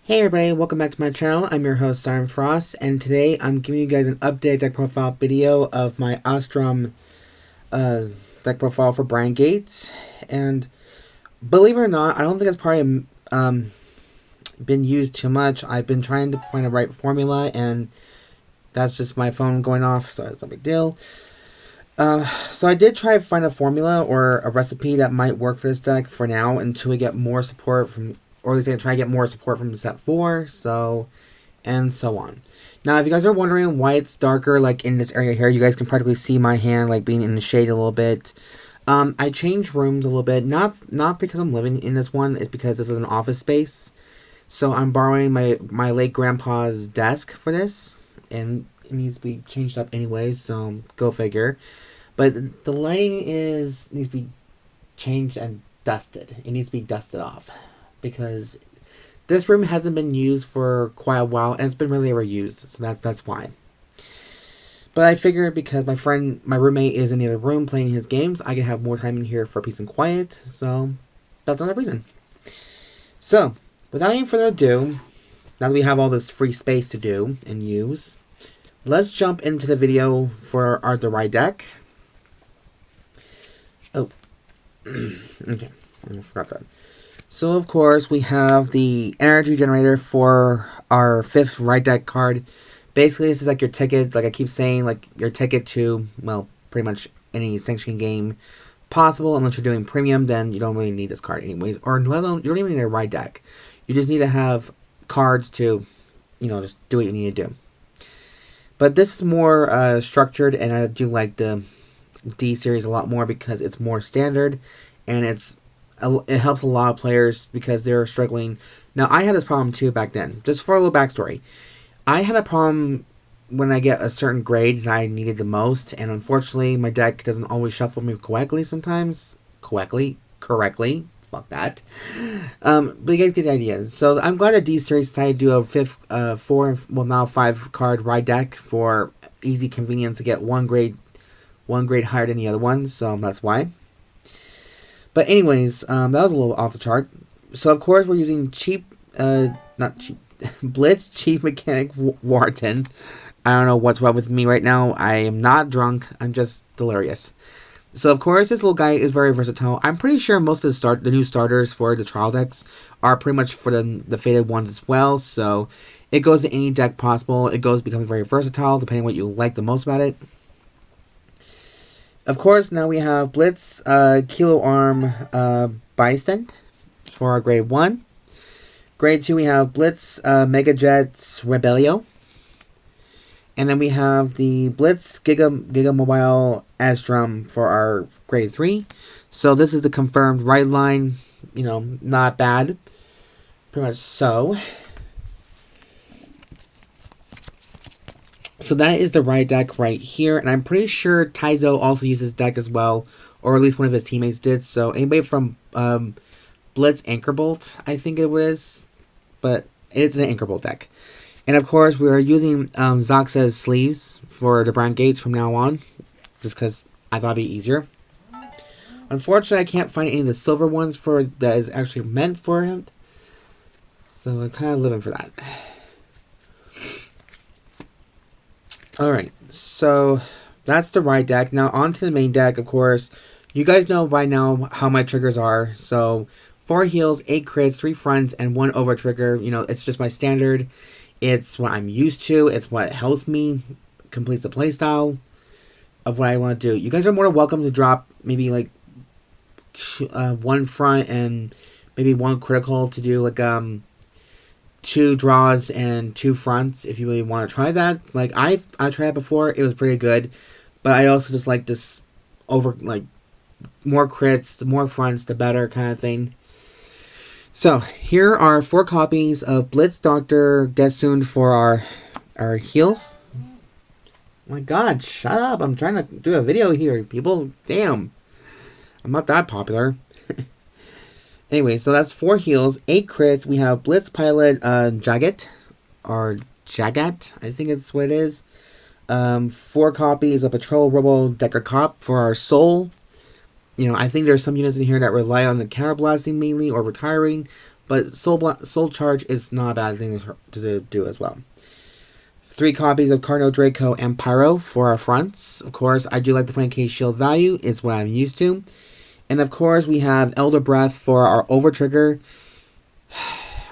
Hey everybody, welcome back to my channel. I'm your host, Siren Frost, and today I'm giving you guys an update deck profile video of my Asturm deck profile for Brandt. And believe it or not, I don't think it's probably been used too much. I've been trying to find the right formula, and that's just my phone going off, so it's no big deal. So I did try to find a formula or a recipe that might work for this deck for now until we get more support from, or at least try to get more support from set 4, and so on. Now, if you guys are wondering why it's darker, like in this area here, you guys can practically see my hand like being in the shade a little bit. I changed rooms a little bit, not because I'm living in this one, it's because this is an office space. So I'm borrowing my late grandpa's desk for this, and it needs to be changed up anyways, so go figure. But the lighting needs to be changed and dusted. It needs to be dusted off, because this room hasn't been used for quite a while, and it's been really overused, so that's why. But I figured because my roommate is in the other room playing his games, I can have more time in here for peace and quiet, so that's another reason. So, without any further ado, now that we have all this free space to do and use, let's jump into the video for the right deck. Oh, okay, I forgot that. So, of course, we have the energy generator for our 5th right deck card. Basically, this is like your ticket, like I keep saying, like your ticket to, well, pretty much any Extinction game possible. Unless you're doing premium, then you don't really need this card anyways. Or let alone, you don't even need a right deck. You just need to have cards to, just do what you need to do. But this is more structured, and I do like the D series a lot more because it's more standard, and it helps a lot of players because they're struggling. Now, I had this problem too back then. Just for a little backstory, I had a problem when I get a certain grade that I needed the most, and unfortunately, my deck doesn't always shuffle me correctly sometimes. Correctly. Fuck that. But you guys get the idea. So I'm glad that D series decided to do a 5 card ride deck for easy convenience to get one grade higher than the other one. So that's why. But anyways, that was a little off the chart. So of course we're using Blitz Chief Mechanic Warton. I don't know what's wrong with me right now. I am not drunk. I'm just delirious. So of course this little guy is very versatile. I'm pretty sure most of the new starters for the trial decks are pretty much for the faded ones as well. So it goes to any deck possible. It goes becoming very versatile depending on what you like the most about it. Of course, now we have Blitz Kiloarm Beistand for our grade 1. Grade 2, we have Blitz Megajet Rebellio. And then we have the Blitz Gigamobile Asturm for our grade 3. So this is the confirmed right line. Not bad. Pretty much so. So that is the right deck right here, and I'm pretty sure Taizo also uses deck as well, or at least one of his teammates did. So anybody from Blitz Anchorbolt, I think it was, but it's an Anchorbolt deck. And of course, we are using Zoxa's sleeves for the Brandt gates from now on, just because I thought it'd be easier. Unfortunately, I can't find any of the silver ones that is actually meant for him, so I'm kind of living for that. Alright, so that's the right deck. Now on to the main deck, of course. You guys know by now how my triggers are. So 4 heals, 8 crits, 3 fronts, and 1 over trigger. It's just my standard. It's what I'm used to. It's what helps me complete the playstyle of what I want to do. You guys are more than welcome to drop maybe like 1 front and maybe 1 critical to do like 2 draws and 2 fronts if you really want to try that. Like I tried it before, it was pretty good, but I also just like this more crits, the more fronts the better kind of thing. So here are 4 copies of Blitz Dr. Gesund for our heals. Oh my god, shut up, I'm trying to do a video here, people. Damn, I'm not that popular. Anyway, so that's 4 heals, 8 crits. We have Blitz Pilot Jagt, or Jagt, I think it's what it is. 4 copies of Patrol Robo Dekarcop for our soul. I think there's some units in here that rely on the counterblasting mainly or retiring. but Soul Charge is not a bad thing to do as well. 3 copies of Cardinal, Draco, and Enpyro for our fronts. Of course, I do like the 20k shield value. It's what I'm used to. And of course, we have Eldobreath for our Overtrigger.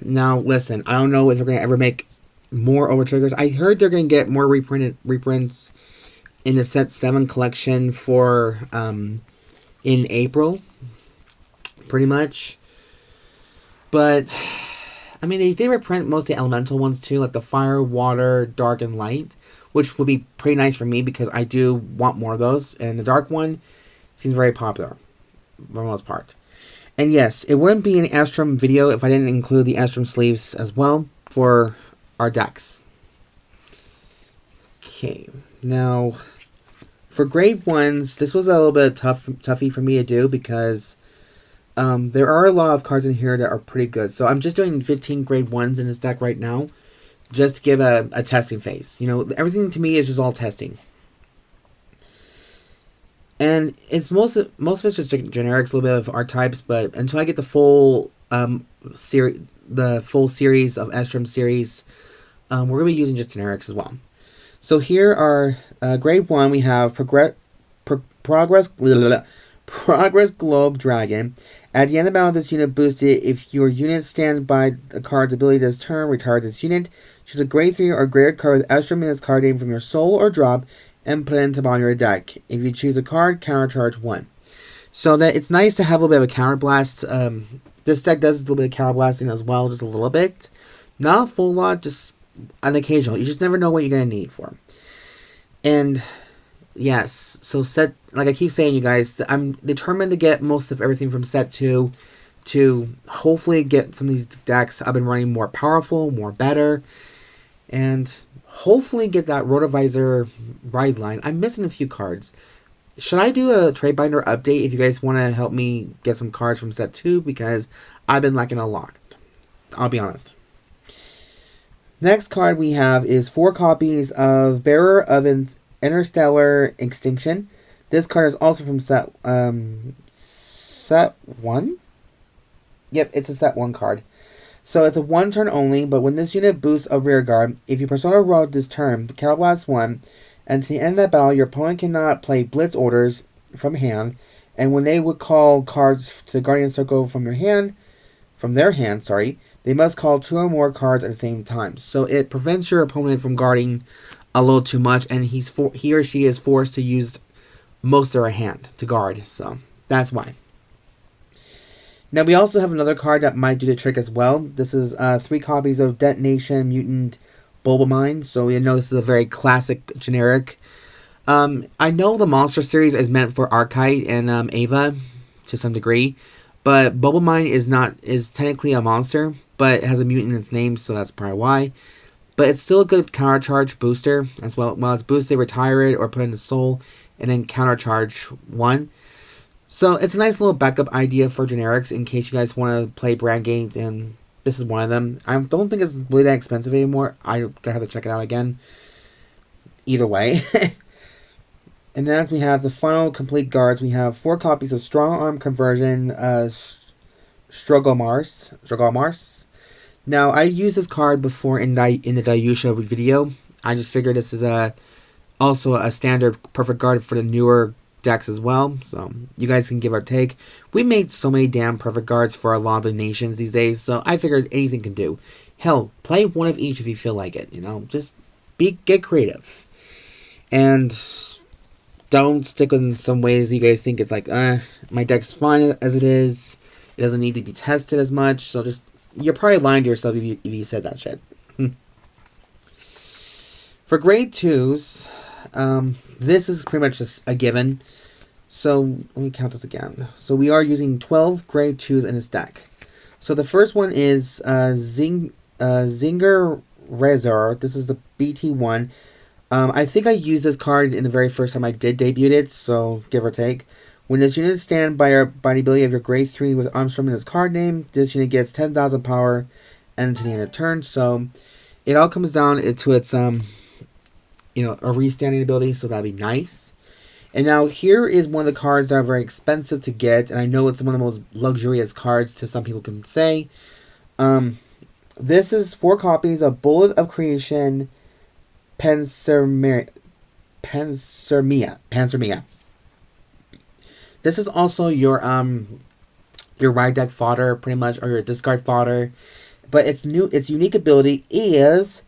Now, listen, I don't know if they're going to ever make more Overtriggers. I heard they're going to get more reprints in the Set 7 collection for in April, pretty much. But, I mean, they did reprint most of the elemental ones too, like the Fire, Water, Dark, and Light, which would be pretty nice for me because I do want more of those. And the Dark one seems very popular, for the most part. And yes, it wouldn't be an Asturm video if I didn't include the Asturm sleeves as well for our decks. Okay, now for grade 1s, this was a little bit toughy for me to do because there are a lot of cards in here that are pretty good. So I'm just doing 15 grade 1s in this deck right now, just to give a testing phase. You know, everything to me is just all testing. And it's most of it's just generics, a little bit of archetypes, but until I get the full series of Asturm series, we're gonna be using just generics as well. So here are grade 1. We have Progressglobe Dragon. At the end of battle, this unit boosted. If your unit stand by the card's ability this turn, retire this unit. Choose a grade 3 or greater card with Asturm in its card name from your soul or drop, and put it into the bottom of your deck. If you choose a card, countercharge 1. So that it's nice to have a little bit of a counterblast. This deck does a little bit of counterblasting as well, just a little bit. Not a full lot, just an occasional. You just never know what you're going to need for. And yes, so like I keep saying, you guys, I'm determined to get most of everything from set 2 to hopefully get some of these decks I've been running more powerful, more better, and hopefully get that Rotovisor ride line. I'm missing a few cards. Should I do a trade binder update if you guys want to help me get some cards from set 2? Because I've been lacking a lot. I'll be honest. Next card we have is 4 copies of Bearer of Interstellar Extinction. This card is also from set 1? Yep, it's a set 1 card. So it's a 1 turn only, but when this unit boosts a rear guard, if you Persona Road this turn, Counterblast 1, and to the end of that battle, your opponent cannot play Blitz orders from hand, and when they would call cards to Guardian Circle from their hand, they must call 2 or more cards at the same time. So it prevents your opponent from guarding a little too much, and he or she is forced to use most of their hand to guard. So that's why. Now we also have another card that might do the trick as well. This is 3 copies of Detonation, Mutant, Bobolmine. So you know this is a very classic generic. I know the monster series is meant for Archetype and Ava to some degree, but Bobolmine is technically a monster, but it has a mutant in its name, so that's probably why. But it's still a good countercharge booster as well. While it's boosted, retire it or put it in the soul, and then countercharge 1. So it's a nice little backup idea for generics in case you guys want to play brand games, and this is one of them. I don't think it's really that expensive anymore. I have to check it out again. Either way. And then we have the final complete guards. We have 4 copies of Strong Arm Conversion Strogalmars. Now, I used this card before in the Dayusha video. I just figured this is also a standard perfect guard for the newer decks as well, so you guys can give our take. We made so many damn perfect guards for a lot of the nations these days, so I figured anything can do. Hell, play one of each if you feel like it, you know, just get creative. And don't stick in some ways you guys think it's like, my deck's fine as it is. It doesn't need to be tested as much, so just, you're probably lying to yourself if you said that shit. For grade 2s, this is pretty much just a given. So let me count this again. So we are using 12 grade 2s in this deck. So the first one is Zinger Razer. This is the BT1. I think I used this card in the very first time I did debut it, so give or take. When this unit stands by the ability of your grade 3 with Armstrong in its card name, this unit gets 10,000 power and to the end of turn. So it all comes down to its a restanding ability, so that'd be nice. And now here is one of the cards that are very expensive to get, and I know it's one of the most luxurious cards to some people can say. This is 4 copies of Bullet of Creation, Pansmermia. This is also your ride deck fodder, pretty much, or your discard fodder. But its unique ability is,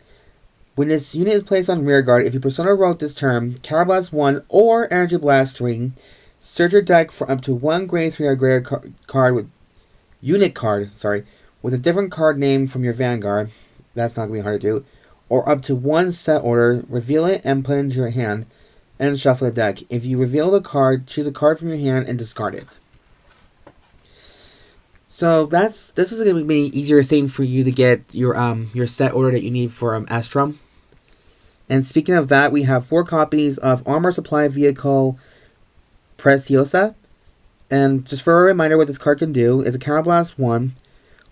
when this unit is placed on rearguard, if you Persona Rogue this turn, Counterblast 1 or Energy Blast 3, search your deck for up to 1 grade 3 or greater card with unit card, with a different card name from your Vanguard. That's not going to be hard to do. Or up to 1 set order, reveal it and put it into your hand, and shuffle the deck. If you reveal the card, choose a card from your hand and discard it. So this is going to be an easier thing for you to get your set order that you need for Asturm. And speaking of that, we have 4 copies of Armor Supply Vehicle Preciosa. And just for a reminder, what this card can do is a Counterblast 1.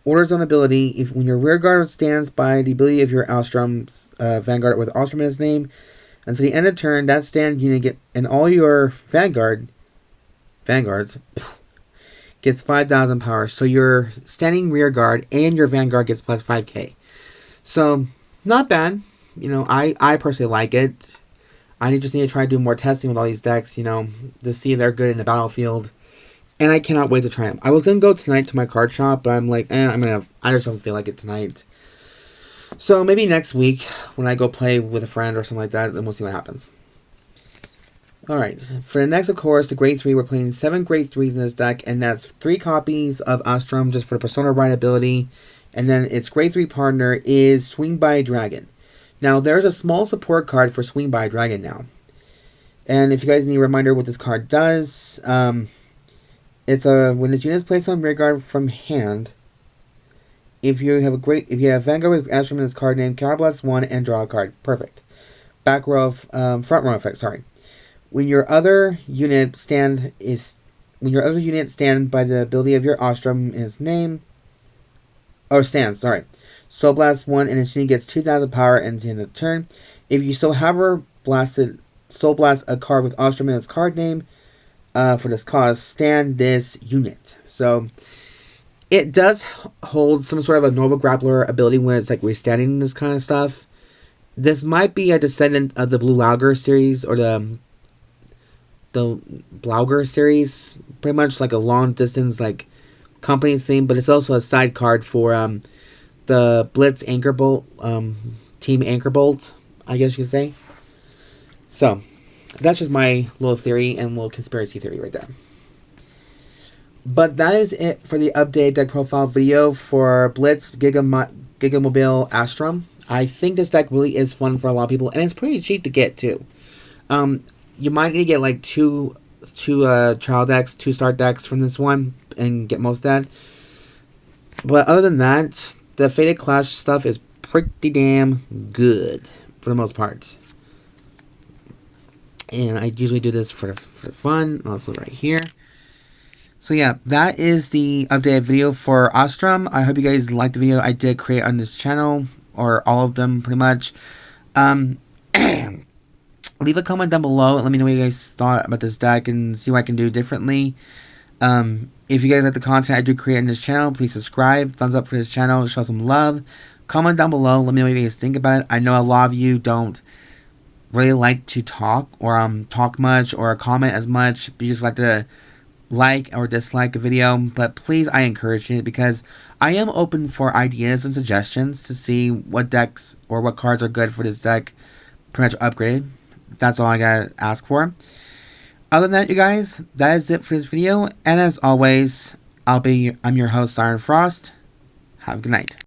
Order Zone ability, when your rearguard stands by the ability of your Alstrom's Vanguard with Alstrom in his name, until the end of turn, that stand unit and all your Vanguards gets 5,000 power. So your standing rearguard and your Vanguard gets plus 5k. So not bad. I personally like it. I just need to try to do more testing with all these decks, to see if they're good in the battlefield. And I cannot wait to try them. I was going to go tonight to my card shop, but I'm like, I just don't feel like it tonight. So maybe next week, when I go play with a friend or something like that, then we'll see what happens. Alright, for the next, of course, the grade 3, we're playing 7 grade 3s in this deck, and that's 3 copies of Asturm just for the Persona Ride ability. And then its grade 3 partner is Swing by Dragon. Now, there's a small support card for Swing by Dragon now. And if you guys need a reminder what this card does, it's when this unit is placed on rearguard from hand, if you have Vanguard with Asturm in its card name, Counterblast 1 and draw a card. Perfect. Front row effect, When your other unit stand by the ability of your Asturm in its name, Soul Blast 1 and its unit gets 2,000 power and the end of the turn. If you Soul Blast a card with Asturm in its card name, for this cause, stand this unit. So it does hold some sort of a Nova Grappler ability when it's like withstanding this kind of stuff. This might be a descendant of the Blue Lauger series or the Blauger series, pretty much like a long distance company theme, but it's also a side card for the Blitz Team Anchorbolt, I guess you could say. So that's just my little theory and little conspiracy theory right there. But that is it for the update deck profile video for Blitz Gigamobile Asturm. I think this deck really is fun for a lot of people, and it's pretty cheap to get too. You might need to get two trial decks, 2 start decks from this one, and get most of that. But other than that, the Fated Clash stuff is pretty damn good for the most part. And I usually do this for fun. Let's look right here. So yeah, that is the updated video for Asturm. I hope you guys liked the video I did create on this channel, or all of them pretty much. Leave a comment down below and let me know what you guys thought about this deck and see what I can do differently. If you guys like the content I do create on this channel, please subscribe, thumbs up for this channel, show some love. Comment down below, let me know what you guys think about it. I know a lot of you don't really like to talk or talk much or comment as much, but you just like to like or dislike a video, but please, I encourage it because I am open for ideas and suggestions to see what decks or what cards are good for this deck, pretty much upgrade. That's all I gotta ask for. Other than that, you guys, that is it for this video, and as always, I'm your host, Siren Frost. Have a good night.